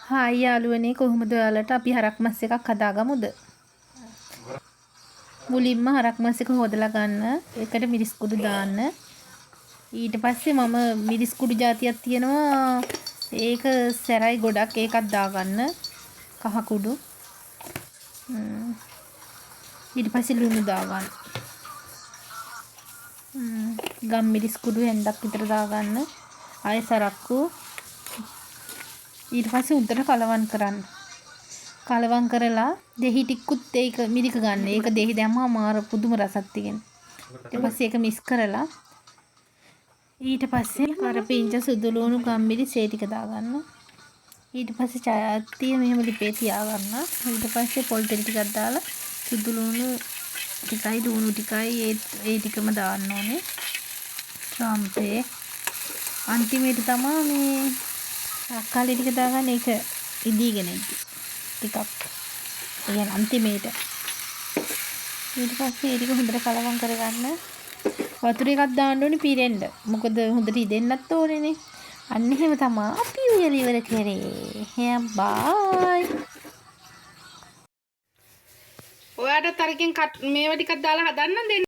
Hi යාළුවනේ කොහොමද ඔයාලට අපි හරක් මස් එකක් හදාගමුද? මුලින්ම හරක් මස් එක හොදලා ගන්න. ඒකට මිරිස් කුඩු දාන්න. ඊට පස්සේ මම මිරිස් කුඩු జాතියක් තියෙනවා. ඒක සැරයි ගොඩක් ඒකත් දාගන්න. කහ කුඩු. ඊට පස්සේ ලුණු දාගන්න. ගම් මිරිස් කුඩු හෙන්දක් විතර දාගන්න. ආයෙ සරක්කු. ඊට පස්සේ උඩට කලවම් කරන්න. කලවම් කරලා දෙහි ටිකකුත් ඒක මිරික ගන්න. ඒක දෙහි දැම්මම මාර පුදුම රසක් තියෙන. ඊට පස්සේ ඒක මික්ස් කරලා ඊට පස්සේ කරපිංච සුදු ලුණු ගම්මිරිස් ඒ ටික දාගන්න. ඊට පස්සේ චායත්තිය මෙහෙම ලිපේ තියාගන්න. ඊට පස්සේ පොල් තෙල් ටිකක් දාලා සුදු ලුණු ටිකයි ලුණු ටිකයි ඒ ටිකම දාන්න ඕනේ. සම්පේ අන්තිමේට තමයි මේ තක්කාලි ටික දාගන්න. ඒක ඉදීගෙන ඉද්දි ටිකක් يعني අන්තිමේට ඊට පස්සේ ඒ ටික හොඳට කලවම් කරගන්න. වතුර එකක් දාන්න ඕනේ පිරෙන්න. මොකද හොඳට ඉදෙන්නත් ඕනේනේ. අන්න එහෙම තමයි අපි උයලා ඉවර කරේ. එහෙනම් බයි. ඔයාට තරකින් මේව ටිකක් දාලා හදන්න දෙන්න.